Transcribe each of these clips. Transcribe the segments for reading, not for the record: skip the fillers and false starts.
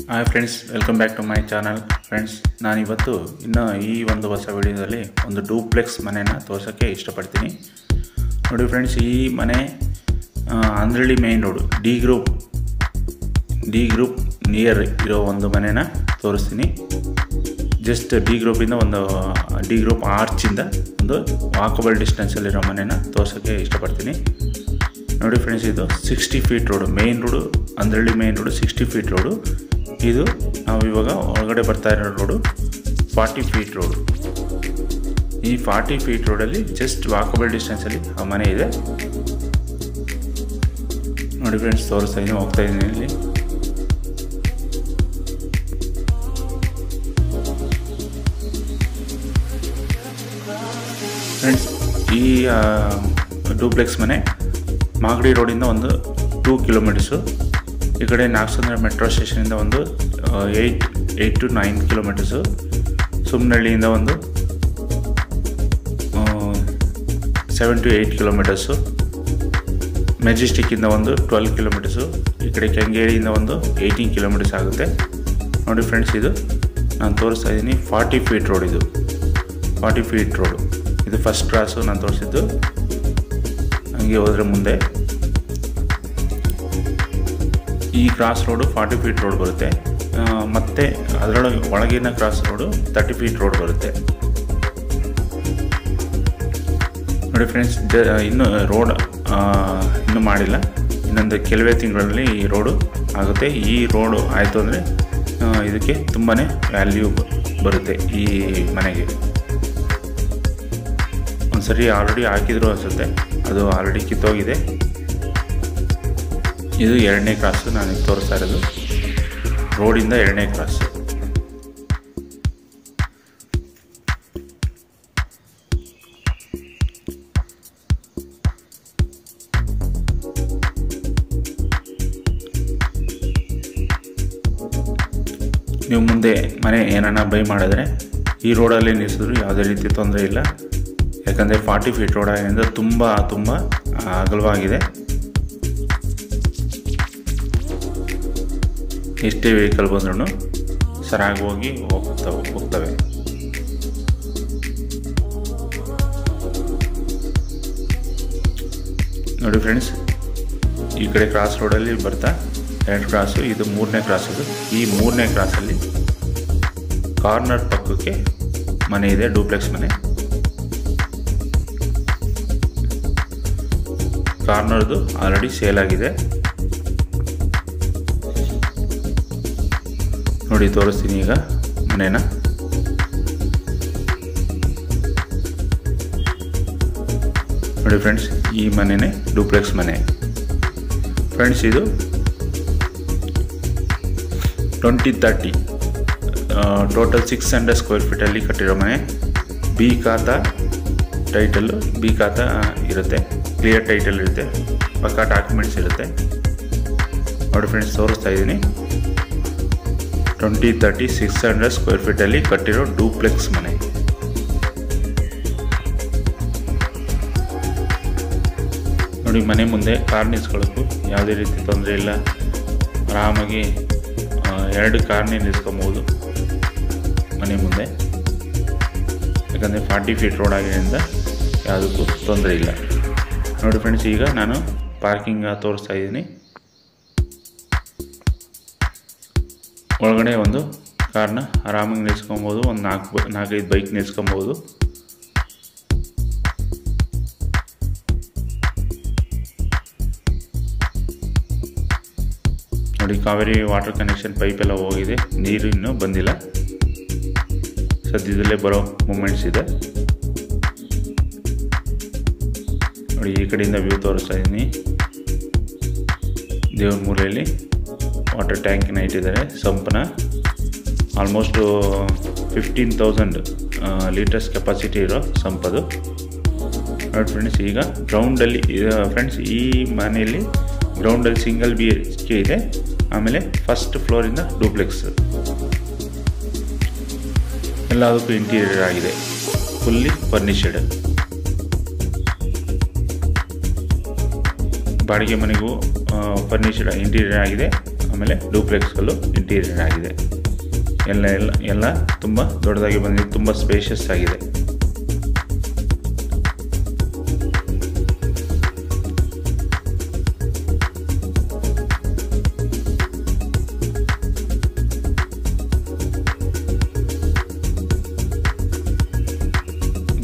Hi friends, welcome back to my channel. Friends, ನಾನಿವತ್ತು ಇನ್ನು ಈ ಒಂದು ಹೊಸ ವಿಡಿಯೋದಲ್ಲಿ ಒಂದು ಡೂಪ್ಲೆಕ್ಸ್ ಮನೆನ ತೋರ್ಸೋಕ್ಕೆ ಇಷ್ಟಪಡ್ತೀನಿ. ನೋಡಿ ಫ್ರೆಂಡ್ಸ್, ಈ ಮನೆ Andrahalli main road D group near ಇರೋ ಒಂದು ಮನೆನ ತೋರಿಸ್ತೀನಿ. ಜಸ್ಟ್ ಡಿ ಗ್ರೂಪ್ ಆರ್ಚಿಂದ ಒಂದು ವಾಕಬಲ್ ಡಿಸ್ಟೆನ್ಸಲ್ಲಿರೋ ಮನೆನ ತೋರ್ಸೋಕ್ಕೆ ಇಷ್ಟಪಡ್ತೀನಿ. ನೋಡಿ ಫ್ರೆಂಡ್ಸ್, ಇದು 60 feet road, main road, Andrahalli main road 60 feet road. ಇದು ನಾವು ಇವಾಗ ಒಳಗಡೆ ಬರ್ತಾ ಇರೋ ರೋಡು 40 ಫೀಟ್ ರೋಡು. ಈ 40 ಫೀಟ್ ರೋಡಲ್ಲಿ ಜಸ್ಟ್ ವಾಕಬಲ್ ಡಿಸ್ಟೆನ್ಸಲ್ಲಿ ಆ ಮನೆ ಇದೆ. ನೋಡಿ ಫ್ರೆಂಡ್ಸ್, ತೋರಿಸ್ತಾ ಇದ್ದೀನಿ, ಹೋಗ್ತಾ ಇದ್ದೀನಿ. ಇಲ್ಲಿ ಫ್ರೆಂಡ್ಸ್, ಈ ಡೂಪ್ಲೆಕ್ಸ್ ಮನೆ ಮಾಗಡಿ ರೋಡಿಂದ ಒಂದು 2 ಕಿಲೋಮೀಟರ್ಸು. ಈ ಕಡೆ ನಾಗಸಂದ್ರ ಮೆಟ್ರೋ ಸ್ಟೇಷನಿಂದ ಒಂದು 8 to 9 ಕಿಲೋಮೀಟರ್ಸು. ಸುಮ್ನಹಳ್ಳಿಯಿಂದ ಒಂದು 7 to 8 ಕಿಲೋಮೀಟರ್ಸು. ಮೆಜೆಸ್ಟಿಕ್ಕಿಂದ ಒಂದು 12 ಕಿಲೋಮೀಟರ್ಸು. ಈ ಕಡೆ ಕೆಂಗೇರಿಯಿಂದ ಒಂದು 18 ಕಿಲೋಮೀಟರ್ಸ್ ಆಗುತ್ತೆ. ನೋಡಿ ಫ್ರೆಂಡ್ಸ್, ಇದು ನಾನು ತೋರಿಸ್ತಾ ಇದ್ದೀನಿ 40 ಫೀಟ್ ರೋಡ್. ಇದು 40 ಫೀಟ್ ರೋಡು. ಇದು ಫಸ್ಟ್ ಕ್ರಾಸು ನಾನು ತೋರಿಸಿದ್ದು. ಹಂಗೆ ಹೋದರೆ ಮುಂದೆ ಈ ಕ್ರಾಸ್ ರೋಡು 40 ಫೀಟ್ ರೋಡ್ ಬರುತ್ತೆ. ಮತ್ತು ಅದರೊಳಗೆ ಒಳಗಿನ ಕ್ರಾಸ್ ರೋಡು 30 ಫೀಟ್ ರೋಡ್ ಬರುತ್ತೆ. ನೋಡಿ ಫ್ರೆಂಡ್ಸ್, ಇನ್ನು ರೋಡ್ ಇನ್ನೂ ಮಾಡಿಲ್ಲ. ಇನ್ನೊಂದು ಕೆಲವೇ ತಿಂಗಳಲ್ಲಿ ಈ ರೋಡು ಆಗುತ್ತೆ. ಈ ರೋಡು ಆಯಿತು ಅಂದರೆ ಇದಕ್ಕೆ ತುಂಬಾ ವ್ಯಾಲ್ಯೂ ಬರುತ್ತೆ ಈ ಮನೆಗೆ. ಒಂದ್ಸರಿ ಆಲ್ರೆಡಿ ಹಾಕಿದ್ರು ಅನಿಸುತ್ತೆ, ಅದು ಆಲ್ರೆಡಿ ಕಿತ್ತೋಗಿದೆ. ಇದು 2ನೇ ಕ್ರಾಸು ನಾನು ತೋರಿಸ್ತಾ ಇರೋದು, ರೋಡಿಂದ 2ನೇ ಕ್ರಾಸು. ನೀವು ಮುಂದೆ ಮನೆ ಏನನ್ನ ಬೈ ಮಾಡಿದ್ರೆ ಈ ರೋಡಲ್ಲಿ ನಿಲ್ಲಿಸಿದ್ರು ಯಾವುದೇ ರೀತಿ ತೊಂದರೆ ಇಲ್ಲ. ಯಾಕಂದರೆ 40 ಫೀಟ್ ರೋಡ್ ಆಗಿದ್ದರಿಂದ ತುಂಬ ಅಗಲವಾಗಿದೆ. ಎಷ್ಟೇ ವೆಹಿಕಲ್ ಬಂದ್ರೂ ಸರಾಗಿ ಹೋಗಿ ಹೋಗ್ತವೆ. ನೋಡಿ ಫ್ರೆಂಡ್ಸ್, ಈ ಕಡೆ ಕ್ರಾಸ್ ರೋಡಲ್ಲಿ ಬರ್ತಾ 2 ಕ್ರಾಸು, ಇದು 3ನೇ ಕ್ರಾಸ್. ಈ 3ನೇ ಕ್ರಾಸಲ್ಲಿ ಕಾರ್ನರ್ ಪಕ್ಕಕ್ಕೆ ಮನೆ ಇದೆ, ಡೂಪ್ಲೆಕ್ಸ್ ಮನೆ. ಕಾರ್ನರ್ದು ಆಲ್ರೆಡಿ ಸೇಲ್ ಆಗಿದೆ. ನೋಡಿ ತೋರಿಸ್ತೀನಿ ಈಗ ಮನೇನ. ನೋಡಿ ಫ್ರೆಂಡ್ಸ್, ಈ ಮನೆನೇ ಡೂಪ್ಲೆಕ್ಸ್ ಮನೆ. ಫ್ರೆಂಡ್ಸ್, ಇದು 2030 ಟೋಟಲ್ 600 ಸ್ಕ್ವೇರ್ ಫೀಟಲ್ಲಿ ಕಟ್ಟಿರೋ ಮನೆ. ಬಿ ಖಾತಾ ಟೈಟಲ್ಲು, ಬಿ ಖಾತಾ ಇರುತ್ತೆ, ಕ್ಲಿಯರ್ ಟೈಟಲ್ ಇರುತ್ತೆ, ಪಕ್ಕಾ ಡಾಕ್ಯುಮೆಂಟ್ಸ್ ಇರುತ್ತೆ. ನೋಡಿ ಫ್ರೆಂಡ್ಸ್, ತೋರಿಸ್ತಾ ಇದ್ದೀನಿ. 2030 600 ಸ್ಕ್ವೇರ್ ಫೀಟಲ್ಲಿ ಕಟ್ಟಿರೋ ಡೂಪ್ಲೆಕ್ಸ್ ಮನೆ. ನೋಡಿ, ಮನೆ ಮುಂದೆ ಕಾರ್ ನಿಲ್ಸ್ಕೊಳ್ಳೋಕ್ಕೂ ಯಾವುದೇ ರೀತಿ ತೊಂದರೆ ಇಲ್ಲ. ಆರಾಮಾಗಿ 2 ಕಾರ್ನೇ ನಿಲ್ಸ್ಕೊಬೋದು ಮನೆ ಮುಂದೆ. ಯಾಕಂದರೆ 40 ಫೀಟ್ ರೋಡ್ ಆಗಿರೋದ್ರಿಂದ ಯಾವುದಕ್ಕೂ ತೊಂದರೆ ಇಲ್ಲ. ನೋಡಿ ಫ್ರೆಂಡ್ಸ್, ಈಗ ನಾನು ಪಾರ್ಕಿಂಗ್ ತೋರಿಸ್ತಾ ಇದ್ದೀನಿ. ಒಳಗಡೆ ಒಂದು ಕಾರ್ನ ಆರಾಮಾಗಿ ನಿಲ್ಸ್ಕೊಬೋದು, ಒಂದು 4-5 ಬೈಕ್ ನಿಲ್ಸ್ಕೊಬೋದು. ನೋಡಿ, ಕಾವೇರಿ ವಾಟರ್ ಕನೆಕ್ಷನ್ ಪೈಪ್ ಎಲ್ಲ ಹೋಗಿದೆ, ನೀರು ಇನ್ನೂ ಬಂದಿಲ್ಲ, ಸದ್ಯದಲ್ಲೇ ಬರೋ ಮೂಮೆಂಟ್ಸ್ ಇದೆ. ನೋಡಿ, ಈ ಕಡೆಯಿಂದ ವ್ಯೂ ತೋರಿಸ್ತಾ ಇದ್ದೀನಿ. ದೇವ್ರ ಮೂಲೆಯಲ್ಲಿ ವಾಟರ್ ಟ್ಯಾಂಕಿನ ಇಟ್ಟಿದ್ದಾರೆ, ಸಂಪನ. ಆಲ್ಮೋಸ್ಟ್ 15,000 ಲೀಟರ್ಸ್ ಕೆಪಾಸಿಟಿ ಇರೋ ಸಂಪದು. ನೋಡಿ ಫ್ರೆಂಡ್ಸ್, ಈಗ ಗ್ರೌಂಡಲ್ಲಿ ಫ್ರೆಂಡ್ಸ್, ಈ ಮನೆಯಲ್ಲಿ ಗ್ರೌಂಡಲ್ಲಿ ಸಿಂಗಲ್ BHK ಇದೆ. ಆಮೇಲೆ ಫಸ್ಟ್ ಫ್ಲೋರಿಂದ ಡೂಪ್ಲೆಕ್ಸ್. ಎಲ್ಲದಕ್ಕೂ ಇಂಟೀರಿಯರ್ ಆಗಿದೆ, ಫುಲ್ಲಿ ಫರ್ನಿಷಡ್. ಬಾಡಿಗೆ ಮನೆಗೂ ಫರ್ನಿಷಡ್ ಇಂಟೀರಿಯರ್ ಆಗಿದೆ. ಆಮೇಲೆ ಡೂಪ್ಲೆಕ್ಸ್ಗಳು ಇಂಟೀರಿಯರ್ ಆಗಿದೆ. ಎಲ್ಲ ತುಂಬ ದೊಡ್ಡದಾಗಿ ಬಂದಿದೆ, ತುಂಬ ಸ್ಪೇಷಿಯಸ್ ಆಗಿದೆ.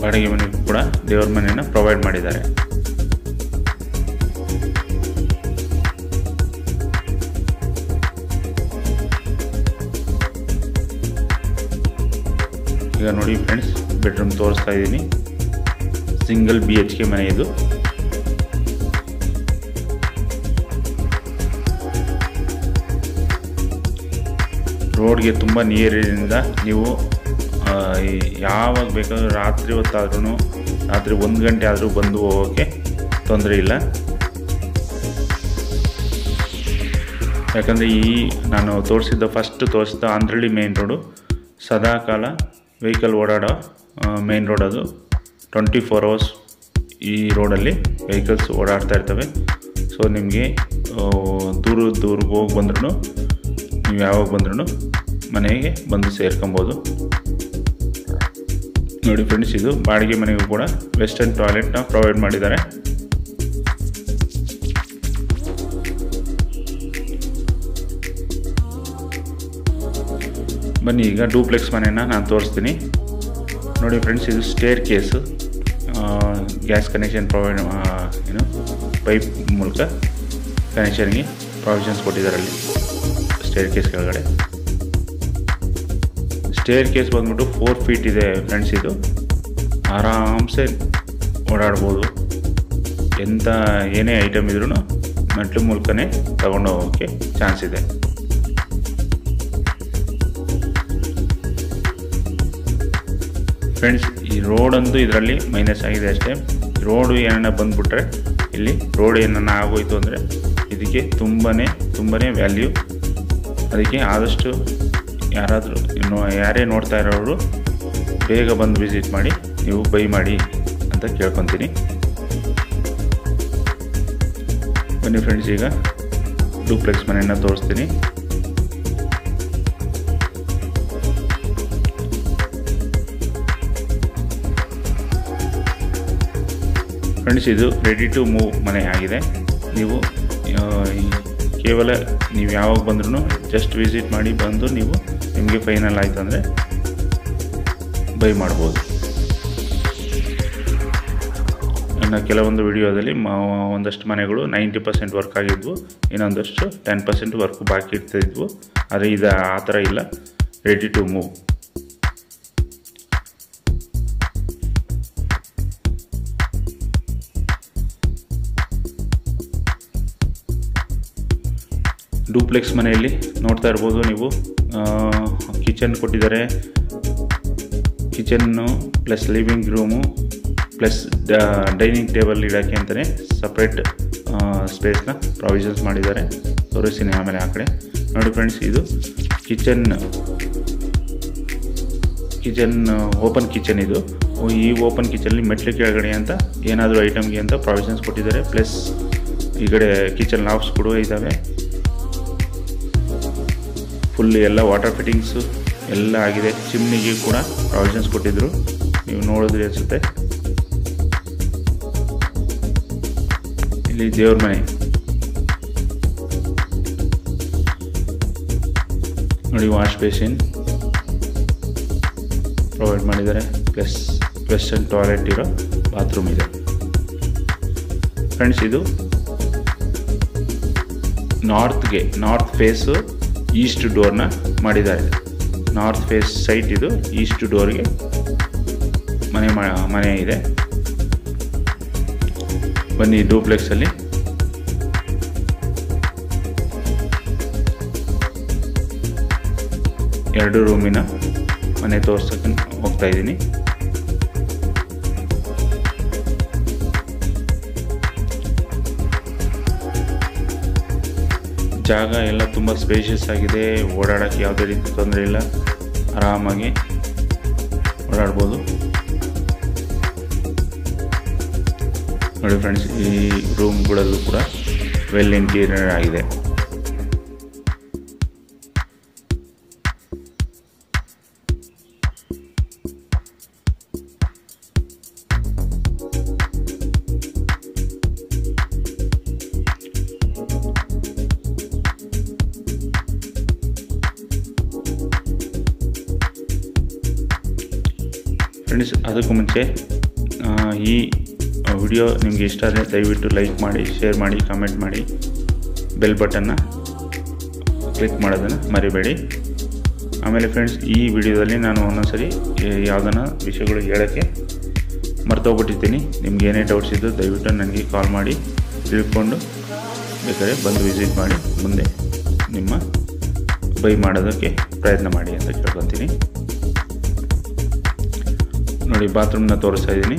ಬಾಡಿಗೆ ಮನೆಗೂ ಕೂಡ ದೇವ್ರ ಮನೆಯನ್ನು ಪ್ರೊವೈಡ್ ಮಾಡಿದ್ದಾರೆ. ಈಗ ನೋಡಿ ಫ್ರೆಂಡ್ಸ್, ಬೆಡ್ರೂಮ್ ತೋರಿಸ್ತಾ ಇದ್ದೀನಿ. ಸಿಂಗಲ್ BHK ಮನೆ ಇದು. ರೋಡ್ಗೆ ತುಂಬ ನಿಯರಿಂದ ನೀವು ಯಾವಾಗ ಬೇಕಾದ್ರೂ ರಾತ್ರಿ ಹೊತ್ತಾದ್ರೂ, ರಾತ್ರಿ 1 ಗಂಟೆ ಆದರೂ ಬಂದು ಹೋಗೋಕ್ಕೆ ತೊಂದರೆ ಇಲ್ಲ. ಯಾಕಂದರೆ ನಾನು ಫಸ್ಟ್ ತೋರಿಸಿದ ಆಂಧ್ರಳ್ಳಿ ಮೇನ್ ರೋಡು ಸದಾಕಾಲ ವೆಹಿಕಲ್ ಓಡಾಡೋ ಮೇನ್ ರೋಡ್. ಅದು 24 hours ಈ ರೋಡಲ್ಲಿ ವೆಹಿಕಲ್ಸ್ ಓಡಾಡ್ತಾ ಇರ್ತವೆ. ಸೊ ನಿಮಗೆ ದೂರಕ್ಕೆ ಹೋಗಿ ಬಂದ್ರೂ, ನೀವು ಯಾವಾಗ ಬಂದ್ರೂ ಮನೆಗೆ ಬಂದು ಸೇರ್ಕೊಬೋದು. ನೋಡಿ ಫ್ರೆಂಡ್ಸ್, ಇದು ಬಾಡಿಗೆ ಮನೆಗೂ ಕೂಡ ವೆಸ್ಟರ್ನ್ ಟಾಯ್ಲೆಟ್ನ ಪ್ರೊವೈಡ್ ಮಾಡಿದ್ದಾರೆ. ಬನ್ನಿ ಈಗ ಡೂಪ್ಲೆಕ್ಸ್ ಮನೆಯನ್ನು ನಾನು ತೋರಿಸ್ತೀನಿ. ನೋಡಿ ಫ್ರೆಂಡ್ಸ್, ಇದು stair case, gas connection provide pipe ಮೂಲಕ ಕನೆಕ್ಷನ್ಗೆ ಪ್ರಾವಿಷನ್ಸ್ ಕೊಟ್ಟಿದ್ದಾರೆ. ಅಲ್ಲಿ ಸ್ಟೇರ್ ಕೇಸ್ ಕೆಳಗಡೆ ಸ್ಟೇರ್ ಕೇಸ್ ಬಂದ್ಬಿಟ್ಟು 4 feet ಇದೆ ಫ್ರೆಂಡ್ಸ್. ಇದು ಆರಾಮ್ಸೆ ಓಡಾಡ್ಬೋದು. ಏನೇ ಐಟಮ್ ಇದ್ರೂ ಮೆಟ್ಲು ಮೂಲಕನೇ ತಗೊಂಡು ಹೋಗೋಕ್ಕೆ ಚಾನ್ಸ್ ಇದೆ. ಫ್ರೆಂಡ್ಸ್, ಈ ರೋಡಂತೂ ಇದರಲ್ಲಿ ಮೈನಸ್ ಆಗಿದೆ ಅಷ್ಟೇ. ರೋಡು ಏನನ್ನ ಬಂದುಬಿಟ್ರೆ, ಇಲ್ಲಿ ರೋಡ್ ಏನನ್ನ ಆಗೋಯ್ತು ಅಂದರೆ ಇದಕ್ಕೆ ತುಂಬಾ ವ್ಯಾಲ್ಯೂ. ಅದಕ್ಕೆ ಆದಷ್ಟು ಯಾರೇ ನೋಡ್ತಾ ಇರೋರು ಬೇಗ ಬಂದು ವಿಸಿಟ್ ಮಾಡಿ, ನೀವು ಬೈ ಮಾಡಿ ಅಂತ ಕೇಳ್ಕೊತೀನಿ. ಬನ್ನಿ ಫ್ರೆಂಡ್ಸ್, ಈಗ ಡೂಪ್ಲೆಕ್ಸ್ ಮನೆಯನ್ನು ತೋರಿಸ್ತೀನಿ. ಫ್ರೆಂಡ್ಸ್, ಇದು ರೆಡಿ ಟು ಮೂವ್ ಮನೆ ಆಗಿದೆ. ನೀವು ಕೇವಲ ನೀವು ಯಾವಾಗ ಬಂದ್ರೂ ಜಸ್ಟ್ ವಿಸಿಟ್ ಮಾಡಿ ಬಂದು ನಿಮಗೆ ಫೈನಲ್ ಆಯಿತು ಅಂದರೆ ಬೈ ಮಾಡ್ಬೋದು. ಇನ್ನು ಕೆಲವೊಂದು ವಿಡಿಯೋದಲ್ಲಿ ಒಂದಷ್ಟು ಮನೆಗಳು 90% ವರ್ಕ್ ಆಗಿದ್ವು, ಇನ್ನೊಂದಷ್ಟು 10% ವರ್ಕ್ ಬಾಕಿ ಇರ್ತಿದ್ವು. ಆದರೆ ಇದು ಆ ಥರ ಇಲ್ಲ, ರೆಡಿ ಟು ಮೂವ್. ಡೂಪ್ಲೆಕ್ಸ್ ಮನೆಯಲ್ಲಿ ನೋಡ್ತಾ ಇರ್ಬೋದು ನೀವು, ಕಿಚನ್ ಕೊಟ್ಟಿದ್ದಾರೆ. Kitchen plus living room plus dining table ಇಡೋಕ್ಕೆ ಅಂತಲೇ ಸಪ್ರೇಟ್ ಸ್ಪೇಸ್ನ ಪ್ರಾವಿಷನ್ಸ್ ಮಾಡಿದ್ದಾರೆ. ತೋರಿಸ್ತೀನಿ ಆಮೇಲೆ ಆ ಕಡೆ. ನೋಡಿ ಫ್ರೆಂಡ್ಸ್, ಇದು ಕಿಚನ್ ಓಪನ್ ಕಿಚನ್. ಇದು ಈ ಓಪನ್ ಕಿಚನಲ್ಲಿ ಮೆಟ್ಲು ಕೆಳಗಡೆ ಅಂತ ಏನಾದರೂ ಐಟಮ್ಗೆ ಅಂತ ಪ್ರಾವಿಷನ್ಸ್ ಕೊಟ್ಟಿದ್ದಾರೆ. ಪ್ಲಸ್ ಈ ಕಡೆ ಕಿಚನ್ ಲಾಬ್ಸ್ ಕೂಡ ಇದ್ದಾವೆ. ಫುಲ್ ಎಲ್ಲ ವಾಟರ್ ಫಿಟ್ಟಿಂಗ್ಸು ಎಲ್ಲ ಆಗಿದೆ. ಚಿಮ್ನಿಗೆ ಕೂಡ ಪ್ರಾವಿಷನ್ಸ್ ಕೊಟ್ಟಿದ್ದರು, ನೀವು ನೋಡಿದ್ರಿ ಅನಿಸುತ್ತೆ. ಇಲ್ಲಿ ದೇವ್ರ ಮನೆ ನೋಡಿ, ವಾಶ್ ಬೇಸಿನ್ ಪ್ರೊವೈಡ್ ಮಾಡಿದ್ದಾರೆ. ಪ್ಲಸ್ ವೆಸ್ಟರ್ನ್ ಟಾಯ್ಲೆಟ್ ಇರೋ ಬಾತ್ರೂಮ್ ಇದೆ. ಫ್ರೆಂಡ್ಸ್, ಇದು ನಾರ್ತ್ ಫೇಸು ಈಸ್ಟ್ ಡೋರ್ನ ಮಾಡಿದ್ದಾರೆ. ನಾರ್ತ್ ಫೇಸ್ ಸೈಟ್ ಇದು. ಈಸ್ಟ್ ಡೋರ್ಗೆ ಮನೆ ಇದೆ. ಬನ್ನಿ ಡೂಪ್ಲೆಕ್ಸಲ್ಲಿ ಎರಡು ರೂಮಿನ ಮನೆ ತೋರ್ಸೋಕ್ಕೆ ಹೋಗ್ತಾ ಇದ್ದೀನಿ. ಜಾಗ ಎಲ್ಲ ತುಂಬ ಸ್ಪೇಷಿಯಸ್ ಆಗಿದೆ. ಓಡಾಡೋಕ್ಕೆ ಯಾವುದೇ ರೀತಿ ತೊಂದರೆ ಇಲ್ಲ, ಆರಾಮಾಗಿ ಓಡಾಡ್ಬೋದು. ನೋಡಿ ಫ್ರೆಂಡ್ಸ್, ಈ ರೂಮ್ಗಳಲ್ಲೂ ಕೂಡ ವೆಲ್ ಇಂಟೀರಿಯರ್ ಆಗಿದೆ. ಫ್ರೆಂಡ್ಸ್, ಅದಕ್ಕೂ ಮುಂಚೆ ಈ ವಿಡಿಯೋ ನಿಮಗೆ ಇಷ್ಟ ಆದರೆ ದಯವಿಟ್ಟು ಲೈಕ್ ಮಾಡಿ, ಶೇರ್ ಮಾಡಿ, ಕಮೆಂಟ್ ಮಾಡಿ, ಬೆಲ್ ಬಟನ್ನ ಕ್ಲಿಕ್ ಮಾಡೋದನ್ನು ಮರಿಬೇಡಿ. ಆಮೇಲೆ ಫ್ರೆಂಡ್ಸ್, ಈ ವಿಡಿಯೋದಲ್ಲಿ ನಾನು ಒಂದೊಂದ್ಸರಿ ಯಾವುದನ್ನ ವಿಷಯಗಳು ಹೇಳೋಕ್ಕೆ ಮರ್ತೋಗ್ಬಿಟ್ಟಿರ್ತೀನಿ. ನಿಮ್ಗೆ ಏನೇ ಡೌಟ್ಸ್ ಇದ್ದು ದಯವಿಟ್ಟು ನನಗೆ ಕಾಲ್ ಮಾಡಿ ತಿಳ್ಕೊಂಡು ಬೇಕಾದ್ರೆ ಬಂದು ವಿಸಿಟ್ ಮಾಡಿ ಮುಂದೆ ನಿಮ್ಮ ಬೈ ಮಾಡೋದಕ್ಕೆ ಪ್ರಯತ್ನ ಮಾಡಿ ಅಂತ ಕೇಳ್ಕೊತೀನಿ. ನೋಡಿ, ಬಾತ್ರೂಮ್ನ ತೋರಿಸ್ತಾ ಇದ್ದೀನಿ.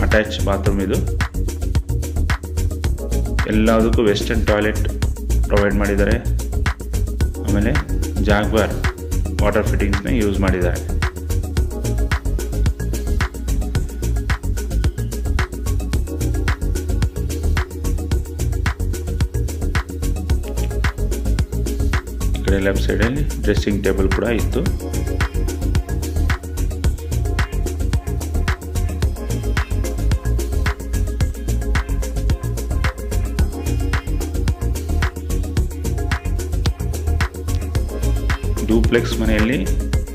ಅಟ್ಯಾಚ್ ಬಾತ್ರೂಮ್ ಇದು. ಎಲ್ಲದಕ್ಕೂ ವೆಸ್ಟರ್ನ್ ಟಾಯ್ಲೆಟ್ ಪ್ರೊವೈಡ್ ಮಾಡಿದ್ದಾರೆ. ಆಮೇಲೆ ಜಾಗ್ವಾರ್ ವಾಟರ್ ಫಿಟ್ಟಿಂಗ್ಸ್ನ ಯೂಸ್ ಮಾಡಿದ್ದಾರೆ. ಈ ಕಡೆ ಲೆಫ್ಟ್ ಸೈಡಲ್ಲಿ ಡ್ರೆಸ್ಸಿಂಗ್ ಟೇಬಲ್ ಕೂಡ ಇತ್ತು. ಡೂಪ್ಲೆಕ್ಸ್ ಮನೆಯಲ್ಲಿ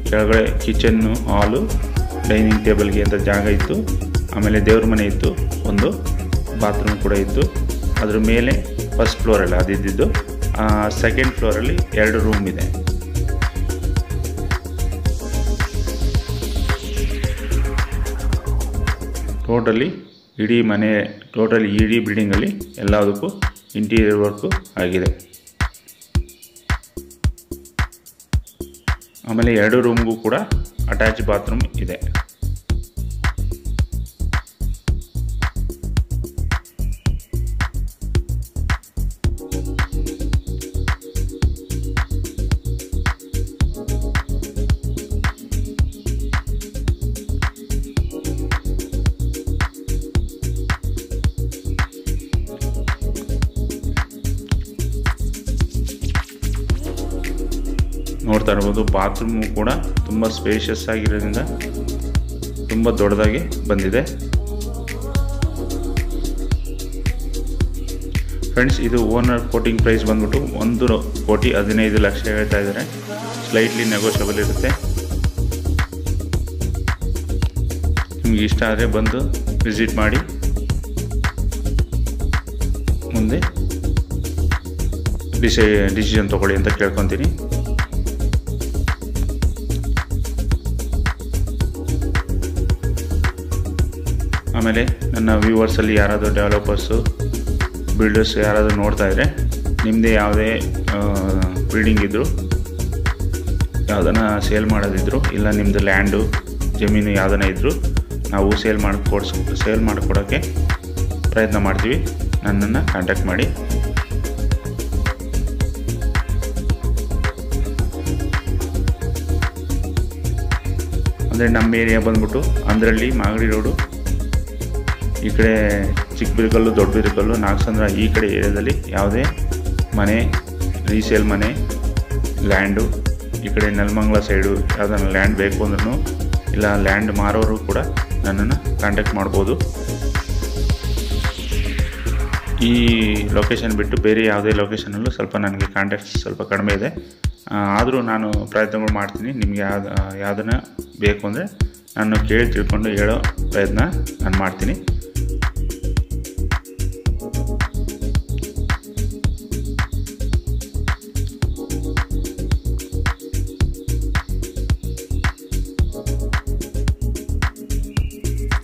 ಕೆಳಗಡೆ ಕಿಚನ್ನು, ಹಾಲು, ಡೈನಿಂಗ್ ಟೇಬಲ್ಗೆ ಅಂತ ಜಾಗ ಇತ್ತು. ಆಮೇಲೆ ದೇವ್ರ ಮನೆ ಇತ್ತು, ಒಂದು ಬಾತ್ರೂಮ್ ಕೂಡ ಇತ್ತು. ಅದ್ರ ಮೇಲೆ ಫಸ್ಟ್ ಫ್ಲೋರಲ್ಲಿ ಅದಿದ್ದು. ಸೆಕೆಂಡ್ ಫ್ಲೋರಲ್ಲಿ 2 ರೂಮ್ ಇದೆ. ಟೋಟಲಿ ಇಡೀ ಬಿಲ್ಡಿಂಗಲ್ಲಿ ಎಲ್ಲದಕ್ಕೂ ಇಂಟೀರಿಯರ್ ವರ್ಕು ಆಗಿದೆ. ಆಮೇಲೆ 2 ರೂಮ್ಗೂ ಕೂಡ ಅಟ್ಯಾಚ್ ಬಾತ್ರೂಮ್ ಇದೆ. ನೋಡ್ತಾ ಇರ್ಬೋದು, ಬಾತ್ರೂಮು ಕೂಡ ತುಂಬ ಸ್ಪೇಷಿಯಸ್ ಆಗಿರೋದ್ರಿಂದ ತುಂಬ ದೊಡ್ಡದಾಗಿ ಬಂದಿದೆ. ಫ್ರೆಂಡ್ಸ್, ಇದು ಓನರ್ ಕೋಟಿಂಗ್ ಪ್ರೈಸ್ ಬಂದ್ಬಿಟ್ಟು 1,15,00,000 ಹೇಳ್ತಾ ಇದ್ದಾರೆ. ಸ್ಲೈಟ್ಲಿ ನೆಗೋಷಿಯಬಲ್ ಇರುತ್ತೆ. ನಿಮ್ಗೆ ಇಷ್ಟ ಆದರೆ ಬಂದು ವಿಸಿಟ್ ಮಾಡಿ ಮುಂದೆ ಡಿಸಿಷನ್ ತೊಗೊಳ್ಳಿ ಅಂತ ಕೇಳ್ಕೊತೀನಿ. ಆಮೇಲೆ ನನ್ನ ವ್ಯೂವರ್ಸಲ್ಲಿ ಯಾರಾದರೂ ಡೆವಲಪರ್ಸು, ಬಿಲ್ಡರ್ಸ್ ಯಾರಾದರೂ ನೋಡ್ತಾ ಇದ್ದರೆ, ನಿಮ್ಮದೇ ಯಾವುದೇ ಬಿಲ್ಡಿಂಗ್ ಇದ್ದರೂ, ಯಾವುದನ್ನು ಸೇಲ್ ಮಾಡೋದಿದ್ರು, ಇಲ್ಲ ನಿಮ್ಮದು ಲ್ಯಾಂಡು, ಜಮೀನು ಯಾವುದನ್ನ ಇದ್ದರೂ ನಾವು ಸೇಲ್ ಮಾಡಿಕೊಡೋಕ್ಕೆ ಪ್ರಯತ್ನ ಮಾಡ್ತೀವಿ. ನನ್ನನ್ನು ಕಾಂಟ್ಯಾಕ್ಟ್ ಮಾಡಿ. ಅಂದರೆ ನಮ್ಮ ಏರಿಯಾ ಬಂದ್ಬಿಟ್ಟು ಅಂದ್ರಳ್ಳಿ, ಮಾಗಡಿ ರೋಡು, ಈ ಕಡೆ ಚಿಕ್ಕಬಿರಕಲ್ಲು, ದೊಡ್ಡಬಿರಕಲ್ಲು, ನಾಗಸಂದ್ರ, ಈ ಕಡೆ ಏರಿಯಾದಲ್ಲಿ ಯಾವುದೇ ಮನೆ, ರೀಸೇಲ್ ಮನೆ, ಲ್ಯಾಂಡು, ಈ ಕಡೆ ನೆಲಮಂಗಲ ಸೈಡು ಯಾವುದನ್ನ ಲ್ಯಾಂಡ್ ಬೇಕು ಅಂದ್ರೂ, ಇಲ್ಲ ಲ್ಯಾಂಡ್ ಮಾರೋರು ಕೂಡ ನನ್ನನ್ನು ಕಾಂಟ್ಯಾಕ್ಟ್ ಮಾಡ್ಬೋದು. ಈ ಲೊಕೇಶನ್ ಬಿಟ್ಟು ಬೇರೆ ಯಾವುದೇ ಲೊಕೇಶನಲ್ಲೂ ಸ್ವಲ್ಪ ನನಗೆ ಕಾಂಟ್ಯಾಕ್ಟ್ಸ್ ಸ್ವಲ್ಪ ಕಡಿಮೆ ಇದೆ. ಆದರೂ ನಾನು ಪ್ರಯತ್ನಗಳು ಮಾಡ್ತೀನಿ. ನಿಮಗೆ ಯಾವುದನ್ನು ಬೇಕು ಅಂದರೆ ನಾನು ಕೇಳಿ ತಿಳ್ಕೊಂಡು ಹೇಳೋ ಪ್ರಯತ್ನ ನಾನು ಮಾಡ್ತೀನಿ.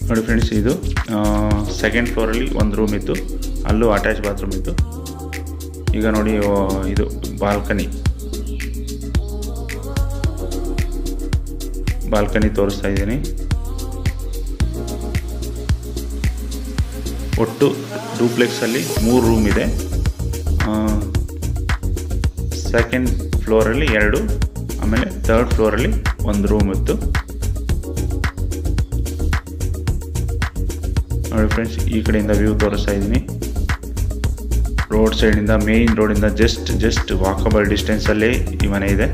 ನೋಡಿ ಫ್ರೆಂಡ್ಸ್, ಇದು ಸೆಕೆಂಡ್ ಫ್ಲೋರಲ್ಲಿ 1 ರೂಮ್ ಇತ್ತು, ಅಲ್ಲೂ ಅಟ್ಯಾಚ್ ಬಾತ್ರೂಮ್ ಇತ್ತು. ಈಗ ನೋಡಿ, ಇದು ಬಾಲ್ಕನಿ ತೋರಿಸ್ತಾ ಇದ್ದೀನಿ. ಒಟ್ಟು ಡೂಪ್ಲೆಕ್ಸಲ್ಲಿ 3 ರೂಮ್ ಇದೆ. ಸೆಕೆಂಡ್ ಫ್ಲೋರಲ್ಲಿ 2, ಆಮೇಲೆ ಥರ್ಡ್ ಫ್ಲೋರಲ್ಲಿ 1 ರೂಮ್ ಇತ್ತು. ನೋಡಿ ಫ್ರೆಂಡ್ಸ್, ಈ ಕಡೆಯಿಂದ ವ್ಯೂ ತೋರಿಸ್ತಾ ಇದ್ದೀನಿ. ರೋಡ್ ಸೈಡಿಂದ, ಮೇಯ್ನ್ ರೋಡಿಂದ ಜಸ್ಟ್ ವಾಕಬಲ್ ಡಿಸ್ಟೆನ್ಸಲ್ಲೇ ಈ ಮನೆ ಇದೆ.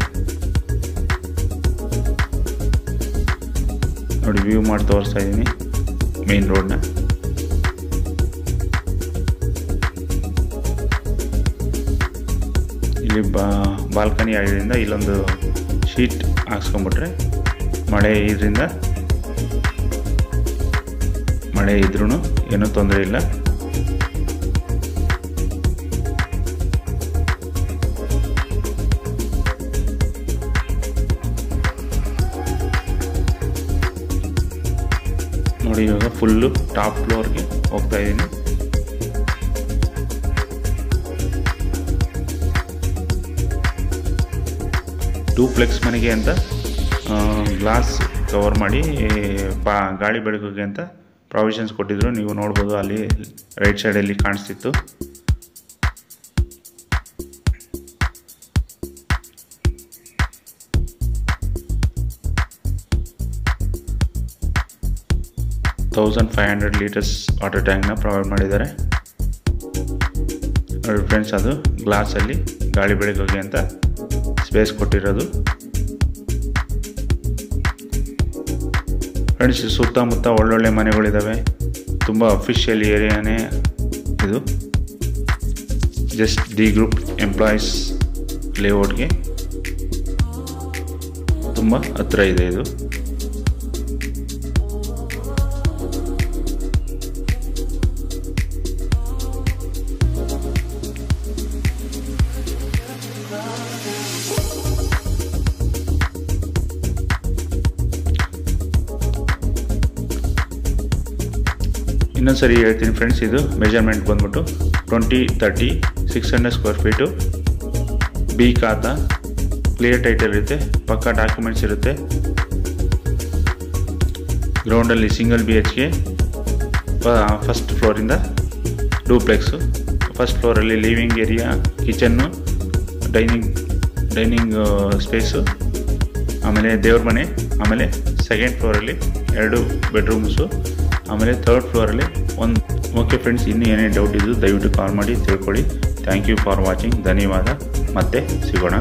ನೋಡಿ, ವ್ಯೂ ಮಾಡಿ ತೋರಿಸ್ತಾ ಇದ್ದೀನಿ ಮೇಯ್ನ್ ರೋಡ್ನ. ಇಲ್ಲಿ ಬಾಲ್ಕನಿ ಆಗಿದ್ದರಿಂದ ಇಲ್ಲೊಂದು ಶೀಟ್ ಹಾಕ್ಸ್ಕೊಂಬಿಟ್ರೆ ಮಳೆ ಇದರಿಂದ ಮಳೆ ಇದ್ರೂ ಏನೂ ತೊಂದರೆ ಇಲ್ಲ. ನೋಡಿ ಇವಾಗ ಫುಲ್ಲು ಟಾಪ್ ಫ್ಲೋರ್ಗೆ ಹೋಗ್ತಾ ಇದ್ದೀನಿ. ಡೂಪ್ಲೆಕ್ಸ್ ಮನೆಗೆ ಅಂತ ಗ್ಲಾಸ್ ಕವರ್ ಮಾಡಿ ಗಾಳಿ ಬೆಳಕಿಗೆ ಅಂತ ಪ್ರಾವಿಷನ್ಸ್ ಕೊಟ್ಟಿದ್ರು. ನೀವು ನೋಡ್ಬೋದು, ಅಲ್ಲಿ ರೈಟ್ ಸೈಡಲ್ಲಿ ಕಾಣಿಸ್ತಿತ್ತು. $1500 ವಾಟರ್ ಟ್ಯಾಂಕ್ನ ಪ್ರೊವೈಡ್ ಮಾಡಿದ್ದಾರೆ ನೋಡಿ ಫ್ರೆಂಡ್ಸ್. ಅದು ಗ್ಲಾಸಲ್ಲಿ ಗಾಳಿ ಬೆಳಕಿಗೆ ಅಂತ ಸ್ಪೇಸ್ ಕೊಟ್ಟಿರೋದು ಫ್ರೆಂಡ್ಸ್. ಸುತ್ತಮುತ್ತ ಒಳ್ಳೊಳ್ಳೆ ಮನೆಗಳಿದ್ದಾವೆ. ತುಂಬ ಅಫಿಷಿಯಲ್ ಏರಿಯಾನೇ ಇದು. ಜಸ್ಟ್ ಡಿ ಗ್ರೂಪ್ ಎಂಪ್ಲಾಯೀಸ್ ಲೇಔಟ್ಗೆ ತುಂಬ ಹತ್ತಿರ ಇದೆ ಇದು. ಇನ್ನೊಂದು ಸರಿ ಹೇಳ್ತೀನಿ ಫ್ರೆಂಡ್ಸ್, ಇದು ಮೆಜರ್ಮೆಂಟ್ ಬಂದ್ಬಿಟ್ಟು 2030 600 square feet. B khata, clear title ಇರುತ್ತೆ, ಪಕ್ಕಾ ಡಾಕ್ಯುಮೆಂಟ್ಸ್ ಇರುತ್ತೆ. ಗ್ರೌಂಡಲ್ಲಿ ಸಿಂಗಲ್ BHK, ಫಸ್ಟ್ ಫ್ಲೋರಿಂದ ಡೂಪ್ಲೆಕ್ಸು. ಫಸ್ಟ್ ಫ್ಲೋರಲ್ಲಿ living area, kitchen, dining space, ಆಮೇಲೆ ದೇವ್ರ ಮನೆ, ಆಮೇಲೆ ಸೆಕೆಂಡ್ ಫ್ಲೋರಲ್ಲಿ 2 ಬೆಡ್ರೂಮ್ಸು, ಆಮೇಲೆ ಥರ್ಡ್ ಫ್ಲೋರಲ್ಲಿ ಒಂದು. ಓಕೆ ಫ್ರೆಂಡ್ಸ್, ಇನ್ನೂ ಏನೇ ಡೌಟ್ ಇದ್ದು ದಯವಿಟ್ಟು ಕಾಲ್ ಮಾಡಿ ತಿಳ್ಕೊಳ್ಳಿ. Thank you for watching. ಧನ್ಯವಾದ. ಮತ್ತೆ ಸಿಗೋಣ.